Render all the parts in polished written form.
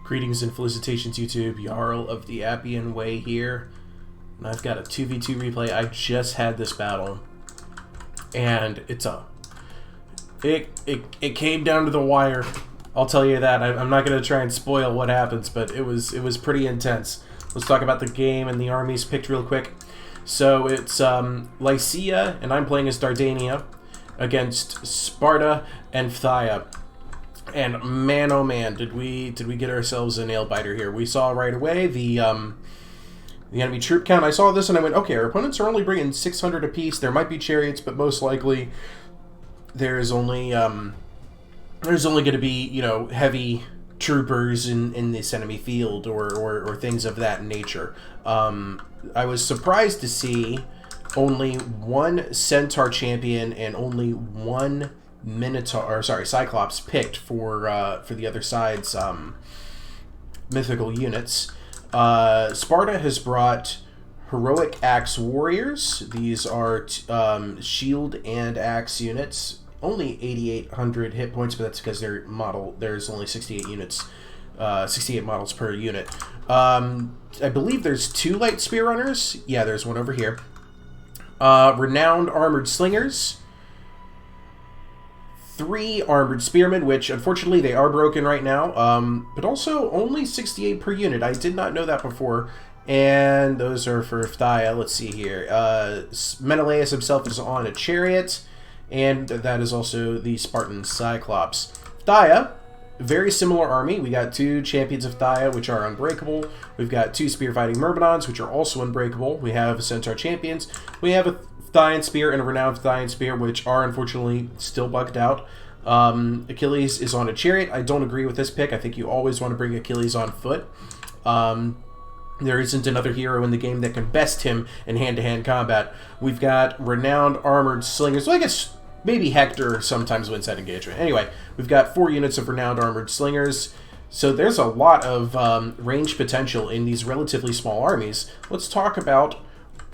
Greetings and felicitations, YouTube. Jarl of the Appian Way here. And I've got a 2v2 replay. I just had this battle. And it came down to the wire. I'll tell you that. I'm not going to try and spoil what happens, but it was pretty intense. Let's talk about the game and the armies picked real quick. So it's Lycia, and I'm playing as Dardania, against Sparta and Phthia. And man, oh man, did we get ourselves a nail biter here. We saw right away the enemy troop count. I saw this and I went, okay, our opponents are only bringing 600 apiece. There might be chariots, but most likely there's only going to be, you know, heavy troopers in this enemy field or things of that nature. I was surprised to see only one Centaur champion and only one Cyclops picked for the other side's mythical units. Sparta has brought heroic axe warriors. These are shield and axe units. Only 8,800 hit points, but that's because there's only 68 units, 68 models per unit. I believe there's 2 light spear runners. Yeah, there's one over here. Renowned armored slingers. 3 armored spearmen, which unfortunately they are broken right now, but also only 68 per unit. I did not know that before, and those are for Phthia. Let's see here. Menelaus himself is on a chariot, and that is also the Spartan Cyclops. Phthia, very similar army. We got 2 champions of Phthia, which are unbreakable. We've got 2 spear-fighting Myrmidons, which are also unbreakable. We have Centaur champions. We have a Phthyan Spear and a Renowned Phthyan Spear, which are unfortunately still bugged out. Achilles is on a chariot. I don't agree with this pick. I think you always want to bring Achilles on foot. There isn't another hero in the game that can best him in hand-to-hand combat. We've got Renowned Armored Slingers. Well, I guess maybe Hector sometimes wins that engagement. Anyway, we've got 4 units of Renowned Armored Slingers. So there's a lot of range potential in these relatively small armies. Let's talk about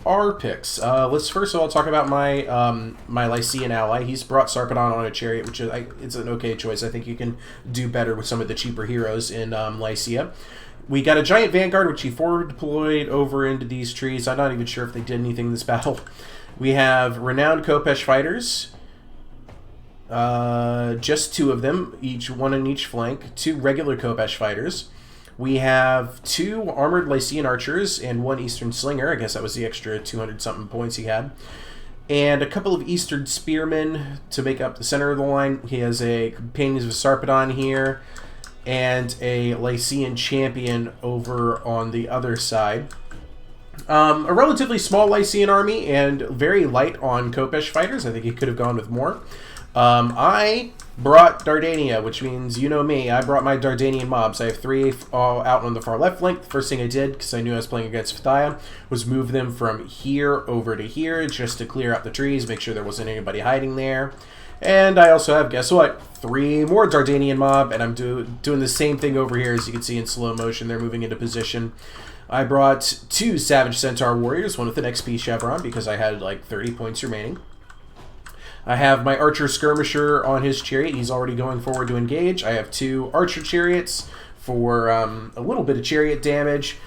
our picks. Let's first of all talk about my my Lycian ally. He's brought Sarpedon on a chariot, which it's an okay choice. I think you can do better with some of the cheaper heroes in Lycia. We got a giant vanguard, which he forward deployed over into these trees. I'm not even sure if they did anything in this battle. We have renowned Khopesh fighters. Just 2 of them, one in each flank. 2 regular Khopesh fighters. We have 2 armored Lycian archers and 1 Eastern slinger. I guess that was the extra 200-something points he had. And a couple of Eastern spearmen to make up the center of the line. He has a Companions of Sarpedon here and a Lycian champion over on the other side. A relatively small Lycian army and very light on Khopesh fighters. I think he could have gone with more. I brought Dardania, which means, you know me, I brought my Dardanian mobs. I have 3 out on the far left flank. The first thing I did, because I knew I was playing against Phthia, was move them from here over to here, just to clear out the trees, make sure there wasn't anybody hiding there. And I also have, guess what, 3 more Dardanian mob, and I'm doing the same thing over here. As you can see in slow motion, they're moving into position. I brought 2 Savage Centaur warriors, one with an XP chevron, because I had like 30 points remaining. I have my Archer Skirmisher on his chariot. He's already going forward to engage. I have 2 Archer Chariots for a little bit of chariot damage.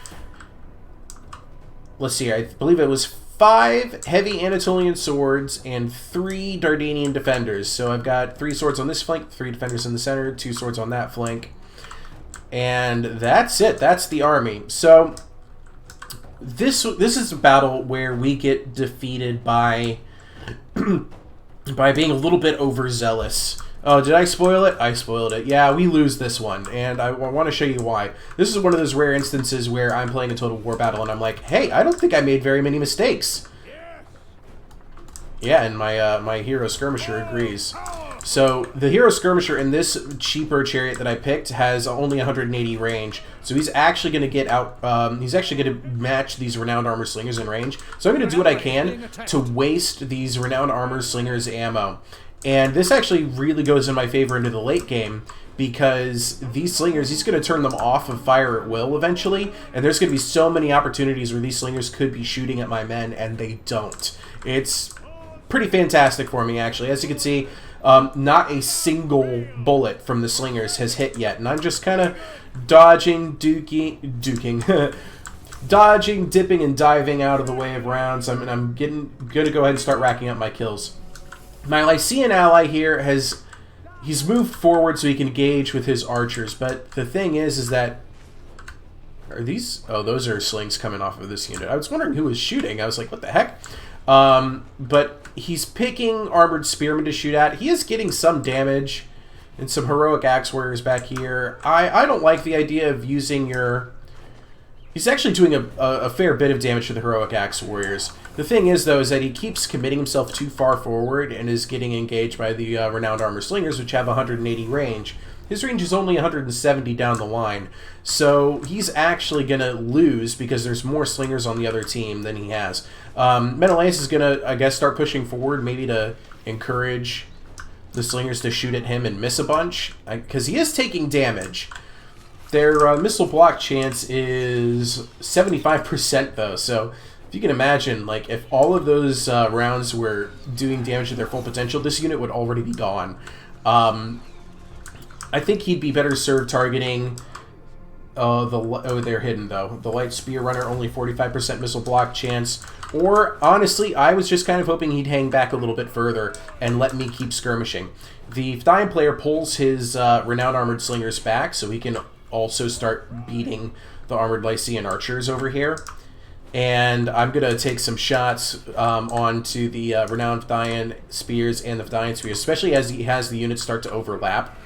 Let's see, I believe it was 5 heavy Anatolian swords and 3 Dardanian defenders. So I've got 3 swords on this flank, 3 defenders in the center, 2 swords on that flank. And that's it. That's the army. So this is a battle where we get defeated by by being a little bit overzealous. Oh, did I spoil it? I spoiled it. Yeah, we lose this one, and I want to show you why. This is one of those rare instances where I'm playing a Total War battle, and I'm like, hey, I don't think I made very many mistakes. Yeah, and my Hero Skirmisher agrees. So, the Hero Skirmisher in this cheaper chariot that I picked has only 180 range. So he's actually going to get out, he's actually going to match these Renowned Armor Slingers in range. So I'm going to do what I can to waste these Renowned Armor Slingers ammo. And this actually really goes in my favor into the late game, because these slingers, he's going to turn them off of fire at will eventually, and there's going to be so many opportunities where these slingers could be shooting at my men, and they don't. It's pretty fantastic for me, actually. As you can see, Not a single bullet from the slingers has hit yet, and I'm just kind of dodging, duking, dodging, dipping, and diving out of the way of rounds. I'm gonna go ahead and start racking up my kills. My Lycian ally here he's moved forward so he can engage with his archers, but the thing is that are these? Oh, those are slings coming off of this unit. I was wondering who was shooting. I was like, what the heck? But he's picking armored spearmen to shoot at. He is getting some damage and some heroic axe warriors back here. I don't like the idea of using your... He's actually doing a fair bit of damage to the heroic axe warriors. The thing is, though, is that he keeps committing himself too far forward and is getting engaged by the renowned armor slingers, which have 180 range. His range is only 170 down the line, so he's actually going to lose because there's more slingers on the other team than he has. Menelaus is going to, I guess, start pushing forward, maybe to encourage the slingers to shoot at him and miss a bunch, because he is taking damage. Their missile block chance is 75%, though, so if you can imagine, like, if all of those rounds were doing damage to their full potential, this unit would already be gone. I think he'd be better served targeting they're hidden, though. The light spear runner, only 45% missile block chance. Or, honestly, I was just kind of hoping he'd hang back a little bit further and let me keep skirmishing. The Fdayan player pulls his renowned armored slingers back, so he can also start beating the armored Lycian archers over here. And I'm going to take some shots onto the renowned Fdayan spears and the Fdayan spears, especially as he has the units start to overlap.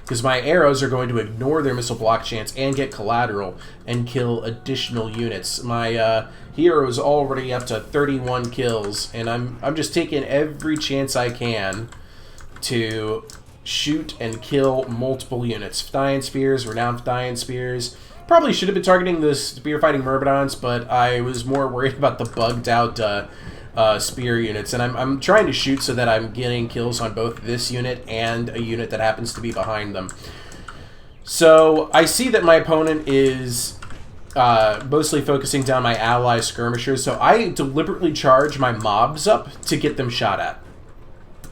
Because my arrows are going to ignore their missile block chance and get collateral and kill additional units. My hero is already up to 31 kills, and I'm just taking every chance I can to shoot and kill multiple units. Fdayan spears, renowned Fdayan spears. Probably should have been targeting the spear fighting Myrmidons, but I was more worried about the bugged out spear units, and I'm trying to shoot so that I'm getting kills on both this unit and a unit that happens to be behind them. So I see that my opponent is mostly focusing down my ally skirmishers, so I deliberately charge my mobs up to get them shot at.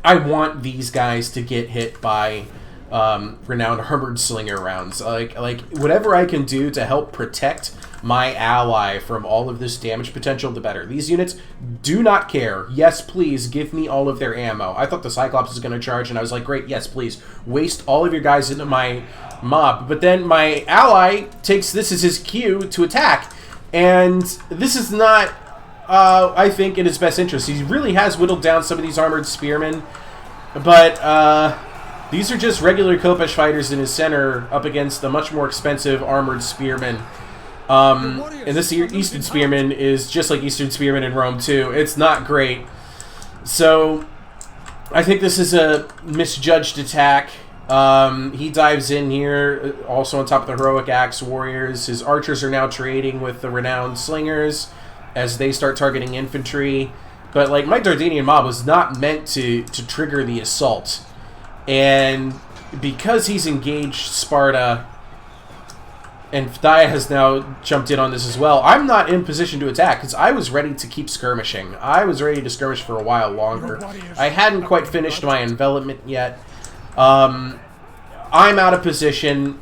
I want these guys to get hit by renowned armored slinger rounds. Like whatever I can do to help protect my ally from all of this damage potential, the better. These units do not care. Yes, please, give me all of their ammo. I thought the Cyclops was going to charge, and I was like, great, yes, please. Waste all of your guys into my mob. But then my ally takes this as his cue to attack. And this is not, I think, in his best interest. He really has whittled down some of these armored spearmen. But these are just regular Khopesh fighters in his center up against the much more expensive armored spearmen. And this Eastern Spearman is just like Eastern Spearman in Rome too. It's not great. So I think this is a misjudged attack. He dives in here, also on top of the heroic axe warriors. His archers are now trading with the renowned slingers as they start targeting infantry. But like my Dardanian mob was not meant to trigger the assault. And because he's engaged Sparta, and Fdaia has now jumped in on this as well, I'm not in position to attack because I was ready to keep skirmishing. I was ready to skirmish for a while longer. I hadn't quite finished my envelopment yet. I'm out of position.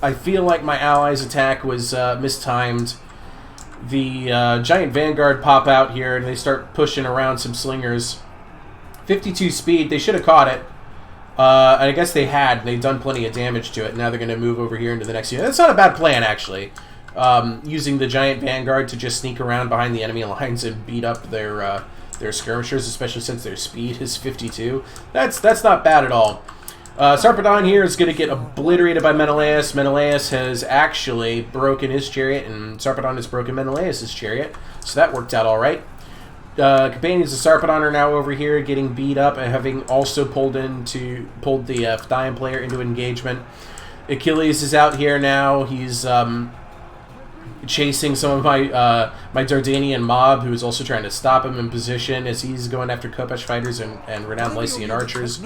I feel like my allies' attack was mistimed. The giant vanguard pop out here and they start pushing around some slingers. 52 speed, they should have caught it. And I guess they had. They've done plenty of damage to it. Now they're going to move over here into the next unit. That's not a bad plan, actually. Using the giant vanguard to just sneak around behind the enemy lines and beat up their skirmishers, especially since their speed is 52. That's not bad at all. Sarpedon here is going to get obliterated by Menelaus. Menelaus has actually broken his chariot, and Sarpedon has broken Menelaus' chariot. So that worked out all right. Companions of Sarpedon are now over here getting beat up and having also pulled the Fdayan player into engagement. Achilles is out here now. He's chasing some of my my Dardanian mob, who is also trying to stop him in position as he's going after Khopesh fighters and renowned Lycian archers.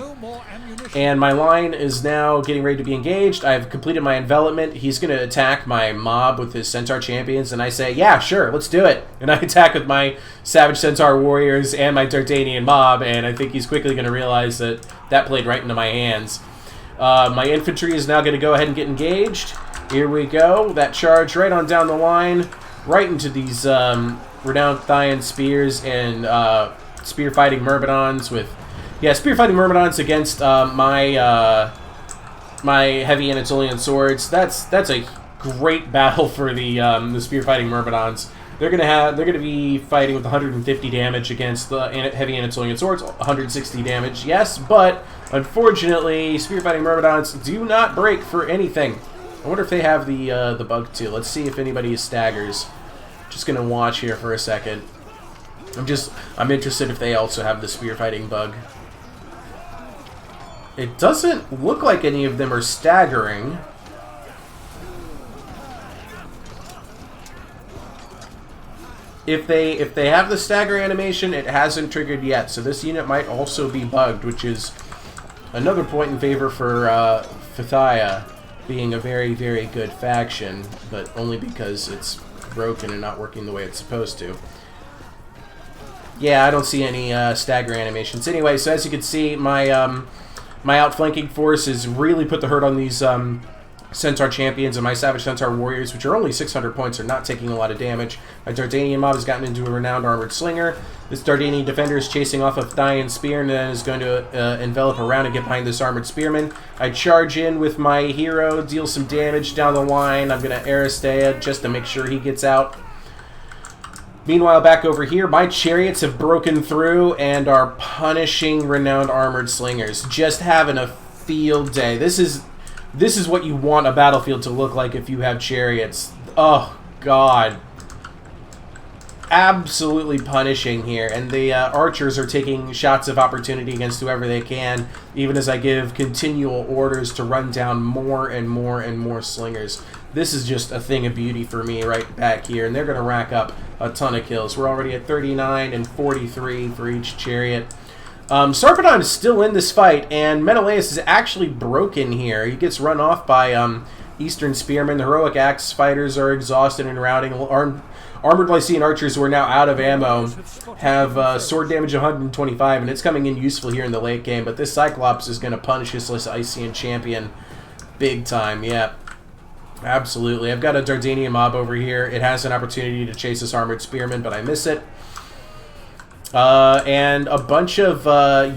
And my line is now getting ready to be engaged. I've completed my envelopment. He's going to attack my mob with his Centaur champions, and I say, yeah, sure, let's do it. And I attack with my Savage Centaur warriors and my Dardanian mob, and I think he's quickly going to realize that that played right into my hands. My infantry is now going to go ahead and get engaged. Here we go. That charge right on down the line, right into these renowned Thaian spears and spear-fighting Myrmidons with... Yeah, spear-fighting Myrmidons against my my heavy Anatolian swords. That's a great battle for the spear-fighting Myrmidons. They're gonna be fighting with 150 damage against the heavy Anatolian swords, 160 damage, yes, but unfortunately, spear-fighting Myrmidons do not break for anything. I wonder if they have the bug too. Let's see if anybody staggers. Just gonna watch here for a second. I'm interested if they also have the spear-fighting bug. It doesn't look like any of them are staggering. If they have the stagger animation, it hasn't triggered yet, so this unit might also be bugged, which is another point in favor for Phthia being a very, very good faction, but only because it's broken and not working the way it's supposed to. Yeah, I don't see any stagger animations. Anyway, so as you can see, my my outflanking force has really put the hurt on these Centaur champions, and my Savage Centaur warriors, which are only 600 points, are not taking a lot of damage. My Dardanian mob has gotten into a renowned armored slinger. This Dardanian defender is chasing off a Thaian spear and then is going to envelop around and get behind this armored spearman. I charge in with my hero, deal some damage down the line. I'm going to Aristea just to make sure he gets out. Meanwhile, back over here, my chariots have broken through and are punishing renowned armored slingers. Just having a field day. This is what you want a battlefield to look like if you have chariots. Oh, God. Absolutely punishing here. And the archers are taking shots of opportunity against whoever they can, even as I give continual orders to run down more and more and more slingers. This is just a thing of beauty for me right back here, and they're going to rack up a ton of kills. We're already at 39 and 43 for each chariot. Sarpedon is still in this fight, and Menelaus is actually broken here. He gets run off by Eastern Spearmen. The Heroic Axe fighters are exhausted and routing. Armored Lycian archers who are now out of ammo have sword damage 125, and it's coming in useful here in the late game, but this Cyclops is going to punish this Lycian champion big time, yeah. Absolutely. I've got a Dardanian mob over here. It has an opportunity to chase this armored spearman, but I miss it. And a bunch of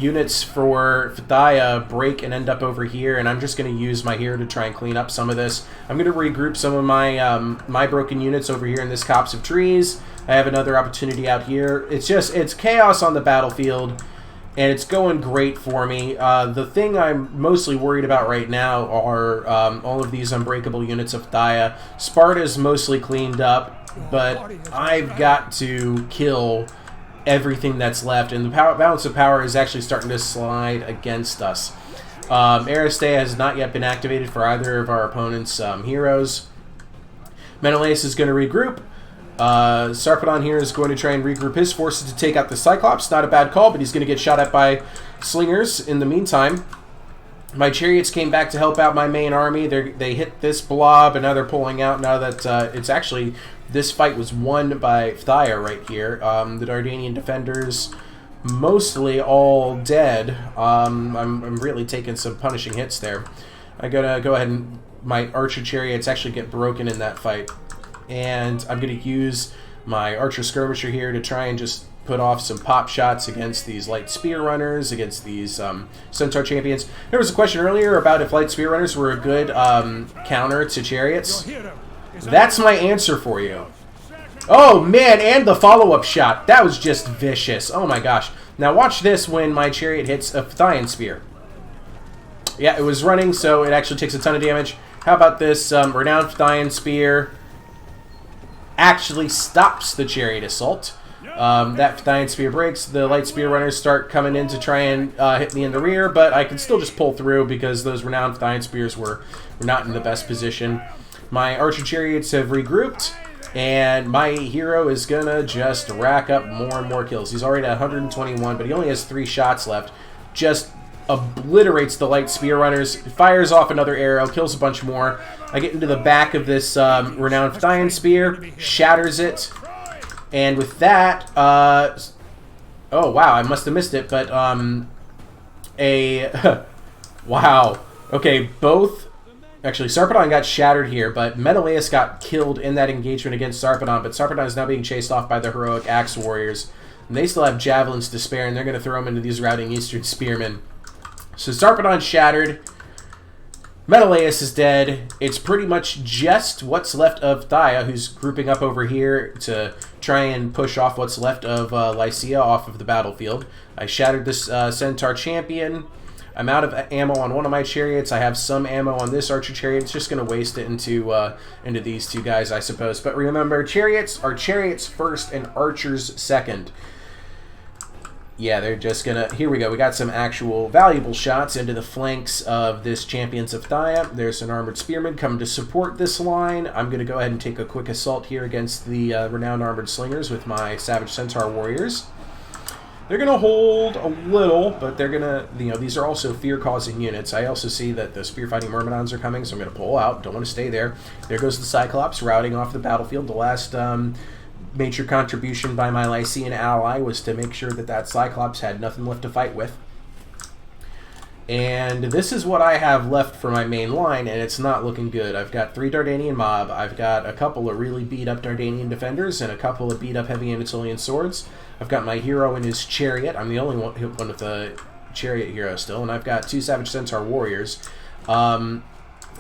units for Phthia break and end up over here, and I'm just going to use my hero to try and clean up some of this. I'm going to regroup some of my my broken units over here in this copse of trees. I have another opportunity out here. It's chaos on the battlefield, and it's going great for me. The thing I'm mostly worried about right now are all of these unbreakable units of Phthia. Sparta's mostly cleaned up, but I've got to kill everything that's left, and the balance of power is actually starting to slide against us. Aristea has not yet been activated for either of our opponent's heroes. Menelaus is going to regroup. Sarpedon here is going to try and regroup his forces to take out the Cyclops. Not a bad call, but he's going to get shot at by slingers in the meantime. My chariots came back to help out my main army. They hit this blob, and now they're pulling out now that it's actually... This fight was won by Phthia right here. The Dardanian defenders, mostly all dead. I'm really taking some punishing hits there. I'm going to go ahead and... My archer chariots actually get broken in that fight. And I'm going to use my archer skirmisher here to try and just put off some pop shots against these light spear runners, against these Centaur champions. There was a question earlier about if light spear runners were a good counter to chariots. That's my answer for you. Oh, man, and the follow-up shot. That was just vicious. Oh, my gosh. Now, watch this when my chariot hits a Phthyan spear. Yeah, it was running, so it actually takes a ton of damage. How about this renowned Phthyan spear actually stops the chariot assault. That Phthyan spear breaks. The light spear runners start coming in to try and hit me in the rear, but I can still just pull through because those renowned Phthyan spears were not in the best position. My archer chariots have regrouped. And my hero is going to just rack up more and more kills. He's already at 121, but he only has 3 shots left. Just obliterates the light spear runners, fires off another arrow, kills a bunch more. I get into the back of this renowned Phthyan spear, shatters it, and with that, oh wow, I must have missed it, but wow. Okay, both. Actually, Sarpedon got shattered here, but Menelaus got killed in that engagement against Sarpedon, but Sarpedon is now being chased off by the heroic Axe Warriors. And they still have javelins to spare, and they're going to throw them into these routing Eastern Spearmen. So Sarpedon's shattered. Menelaus is dead. It's pretty much just what's left of Phthia, who's grouping up over here to try and push off what's left of Lycia off of the battlefield. I shattered this Centaur champion. I'm out of ammo on one of my chariots. I have some ammo on this archer chariot. It's just going to waste it into these two guys, I suppose. But remember, chariots are chariots first and archers second. Yeah, they're just going to... Here we go. We got some actual valuable shots into the flanks of this Champions of Phthia. There's an armored spearman coming to support this line. I'm going to go ahead and take a quick assault here against the renowned armored slingers with my Savage Centaur warriors. They're going to hold a little, but they're going to, these are also fear-causing units. I also see that the spear-fighting Myrmidons are coming, so I'm going to pull out. Don't want to stay there. There goes the Cyclops routing off the battlefield. The last major contribution by my Lycian ally was to make sure that that Cyclops had nothing left to fight with. And this is what I have left for my main line, and it's not looking good. I've got 3 Dardanian mob. I've got a couple of really beat-up Dardanian defenders and a couple of beat-up heavy Anatolian swords. I've got my hero in his chariot. I'm the only one with the chariot hero still, and I've got 2 Savage Centaur warriors.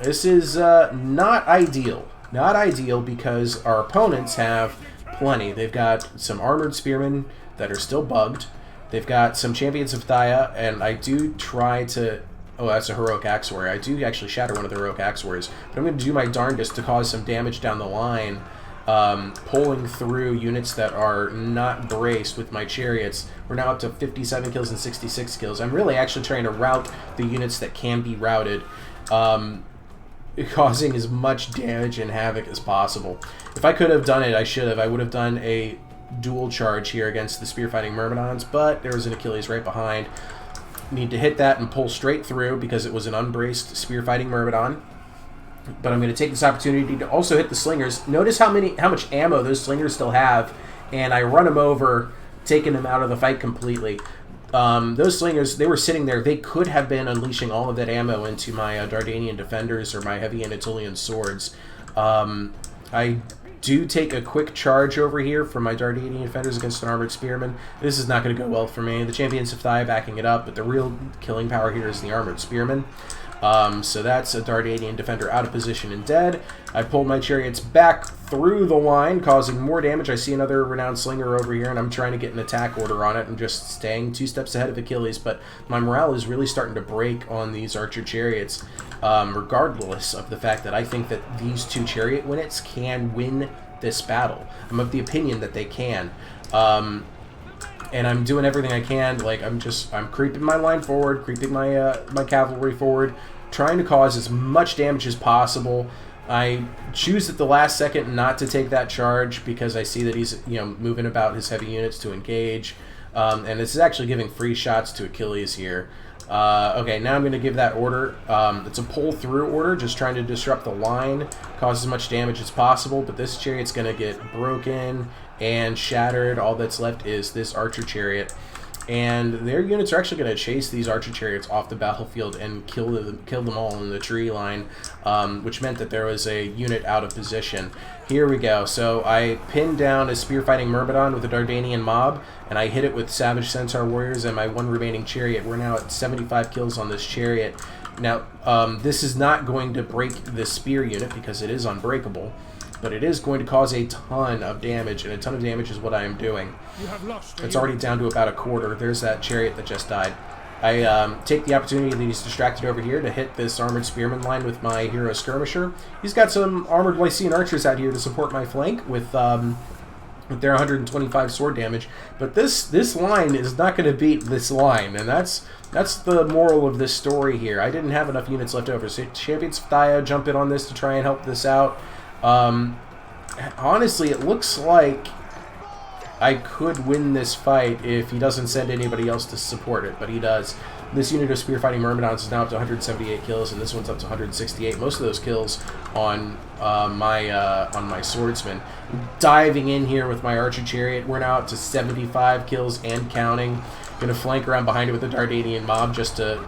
This is not ideal. Not ideal because our opponents have plenty. They've got some armored spearmen that are still bugged. They've got some Champions of Phthia, and I do try to... Oh, that's a Heroic Axe Warrior. I do actually shatter one of the Heroic Axe Warriors, but I'm going to do my darndest to cause some damage down the line, pulling through units that are not braced with my chariots. We're now up to 57 kills and 66 kills. I'm really actually trying to route the units that can be routed, causing as much damage and havoc as possible. If I could have done it, I should have. I would have done a dual charge here against the spear-fighting Myrmidons, but there was an Achilles right behind. Need to hit that and pull straight through because it was an unbraced spear-fighting Myrmidon. But I'm going to take this opportunity to also hit the slingers. Notice how much ammo those slingers still have, and I run them over, taking them out of the fight completely. Those slingers, they were sitting there. They could have been unleashing all of that ammo into my Dardanian defenders or my heavy Anatolian swords. I do take a quick charge over here for my Dardanian defenders against an armored spearman. This is not going to go well for me. The Champions of Phthia backing it up, but the real killing power here is the armored spearman. So that's a Dardanian defender out of position and dead. I pulled my chariots back through the line, causing more damage. I see another renowned slinger over here, and I'm trying to get an attack order on it. I'm just staying 2 steps ahead of Achilles, but my morale is really starting to break on these archer chariots, regardless of the fact that I think that these 2 chariot units can win this battle. I'm of the opinion that they can. And I'm doing everything I can. Like, I'm creeping my line forward, creeping my my cavalry forward, trying to cause as much damage as possible. I choose at the last second not to take that charge because I see that he's moving about his heavy units to engage, and this is actually giving free shots to Achilles here. Okay, now I'm going to give that order. It's a pull-through order, just trying to disrupt the line, cause as much damage as possible, but this chariot's going to get broken and shattered. All that's left is this archer chariot, and their units are actually going to chase these archer chariots off the battlefield and kill them all in the tree line, which meant that there was a unit out of position. Here we go. So I pinned down a spear-fighting Myrmidon with a Dardanian mob, and I hit it with Savage Centaur warriors and my 1 remaining chariot. We're now at 75 kills on this chariot. Now, this is not going to break the spear unit because it is unbreakable, but it is going to cause a ton of damage, and a ton of damage is what I am doing. It's already down to about a quarter. There's that chariot that just died. I take the opportunity that he's distracted over here to hit this armored spearman line with my hero skirmisher. He's got some armored Lycian archers out here to support my flank with their 125 sword damage, but this line is not going to beat this line, and that's the moral of this story here. I didn't have enough units left over, so Champions of Phthia jump in on this to try and help this out. honestly, it looks like I could win this fight if he doesn't send anybody else to support it, but he does. This unit of spearfighting myrmidons is now up to 178 kills, and this one's up to 168. Most of those kills on my swordsman. Diving in here with my archer chariot, we're now up to 75 kills and counting. Gonna flank around behind it with the Dardanian mob just to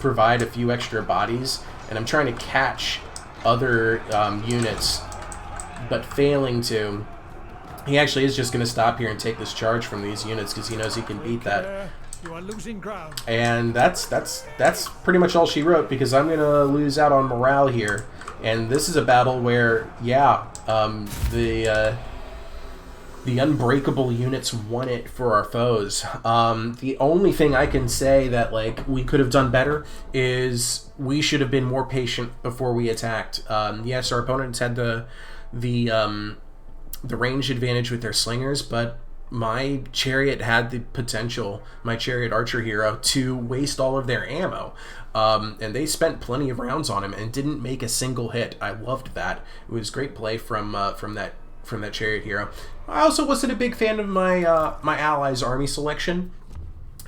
provide a few extra bodies, and I'm trying to catch other units, but failing to. He actually is just going to stop here and take this charge from these units because he knows he can beat that. You are losing ground. And that's pretty much all she wrote, because I'm going to lose out on morale here. And this is a battle where, yeah, the unbreakable units won it for our foes. The only thing I can say that we could have done better is we should have been more patient before we attacked. Yes, our opponents had the range advantage with their slingers, but my chariot had the potential, my chariot archer hero, to waste all of their ammo. And they spent plenty of rounds on him and didn't make a single hit. I loved that. It was great play from that chariot hero. I also wasn't a big fan of my my allies' army selection,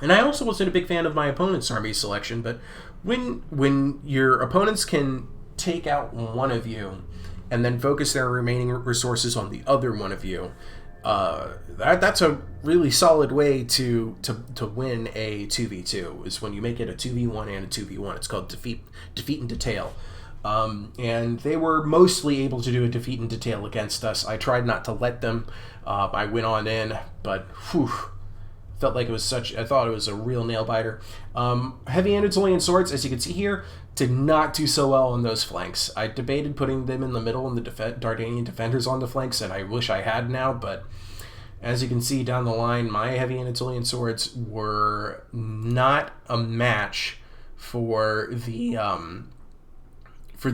and I also wasn't a big fan of my opponent's army selection. But when your opponents can take out one of you and then focus their remaining resources on the other one of you, that's a really solid way to win a 2v2, is when you make it a 2v1 and a 2v1. It's called defeat in detail. And they were mostly able to do a defeat in detail against us. I tried not to let them. I went on in, but whew, felt like I thought it was a real nail biter. Heavy Anatolian swords, as you can see here, did not do so well on those flanks. I debated putting them in the middle and the Dardanian defenders on the flanks, and I wish I had now, but as you can see down the line, my heavy Anatolian swords were not a match for the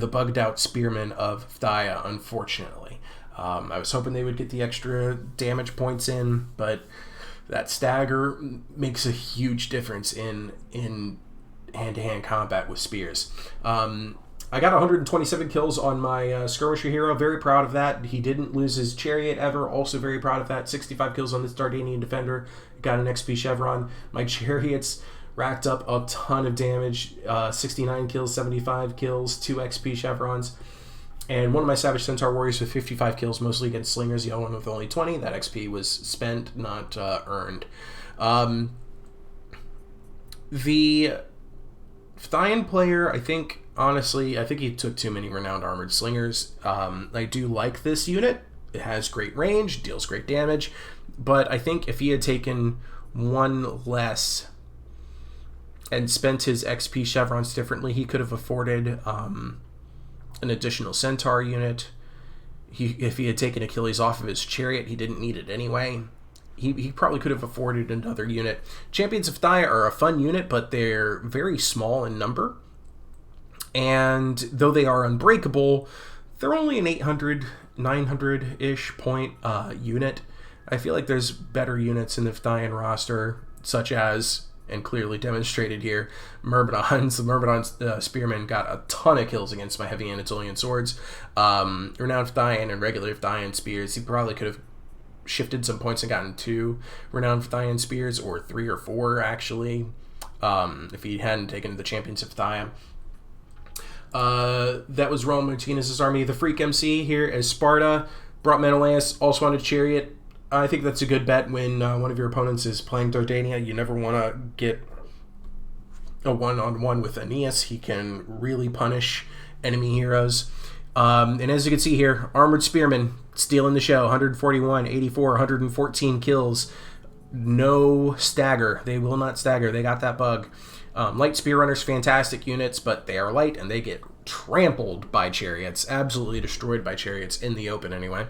bugged out spearmen of Phthia, unfortunately. I was hoping they would get the extra damage points in, but that stagger makes a huge difference in hand-to-hand combat with spears. I got 127 kills on my skirmisher hero. Very proud of that. He didn't lose his chariot ever. Also very proud of that. 65 kills on this Dardanian defender. Got an XP chevron. My chariots racked up a ton of damage. 69 kills, 75 kills, 2 XP chevrons. And one of my Savage Centaur warriors with 55 kills, mostly against slingers. The other one with only 20. That XP was spent, not earned. The Phthian player, I think he took too many renowned armored slingers. I do like this unit. It has great range, deals great damage, but I think if he had taken one less and spent his XP chevrons differently, he could have afforded an additional centaur unit. If he had taken Achilles off of his chariot, he didn't need it anyway. He probably could have afforded another unit. Champions of Phthia are a fun unit, but they're very small in number. And though they are unbreakable, they're only an 800, 900-ish point unit. I feel like there's better units in the Phthian roster, such as, and clearly demonstrated here, Myrmidons. The Myrmidon spearmen got a ton of kills against my heavy Anatolian swords. Renowned Phthian and regular Phthian spears. He probably could have shifted some points and gotten 2 Renowned Phthian spears, or 3 or 4 actually, if he hadn't taken the Champions of Phthia. That was Roman Martinez's army. The Freak MC here as Sparta brought Menelaus, also on a chariot. I think that's a good bet when one of your opponents is playing Dardania. You never want to get a one-on-one with Aeneas. He can really punish enemy heroes. And as you can see here, Armored Spearmen stealing the show. 141, 84, 114 kills. No stagger. They will not stagger. They got that bug. Light Spear Runners, fantastic units, but they are light and they get trampled by chariots. Absolutely destroyed by chariots in the open anyway.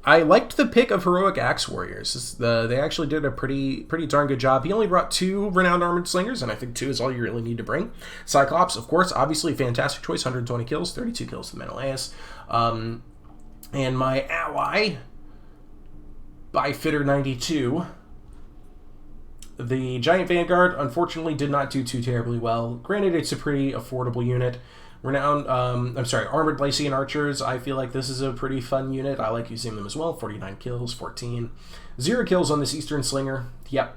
I liked the pick of Heroic Axe Warriors. They actually did a pretty darn good job. He only brought 2 Renowned Armored Slingers, and I think 2 is all you really need to bring. Cyclops, of course, obviously fantastic choice. 120 kills, 32 kills to Menelaus. And my ally, Byfitter 92, the Giant Vanguard, unfortunately did not do too terribly well. Granted, it's a pretty affordable unit, Renowned, Armored Lycian Archers. I feel like this is a pretty fun unit. I like using them as well. 49 kills, 14. 0 kills on this Eastern Slinger. Yep.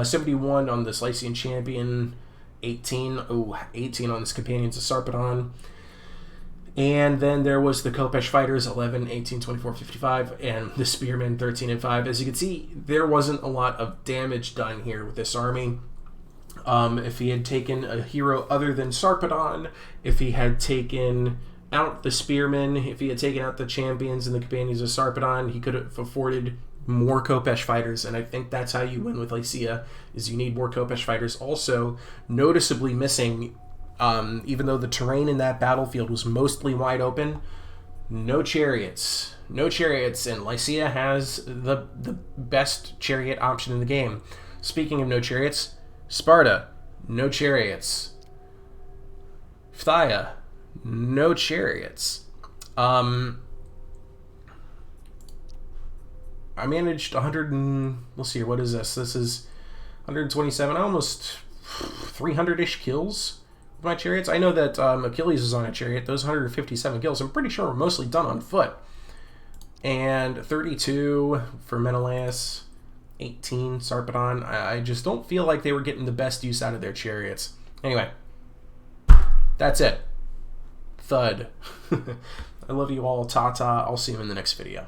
71 on this Lycian Champion. 18. Oh, 18 on this Companions of Sarpedon. And then there was the Khopesh Fighters, 11, 18, 24, 55, and the Spearmen, 13 and 5. As you can see, there wasn't a lot of damage done here with this army. If he had taken a hero other than Sarpedon, if he had taken out the Spearmen, if he had taken out the Champions and the Companions of Sarpedon, he could have afforded more Khopesh Fighters, and I think that's how you win with Lycia, is you need more Khopesh Fighters. Also, noticeably missing, even though the terrain in that battlefield was mostly wide open, no chariots. No chariots, and Lycia has the best chariot option in the game. Speaking of no chariots, Sparta, no chariots. Phthia, no chariots. I managed 100 and... Let's see here, what is this? This is 127, almost 300-ish kills with my chariots. I know that Achilles is on a chariot. Those 157 kills, I'm pretty sure, were mostly done on foot. And 32 for Menelaus. 18 Sarpedon. I just don't feel like they were getting the best use out of their chariots. Anyway, that's it. Thud. I love you all. Ta-ta. I'll see you in the next video.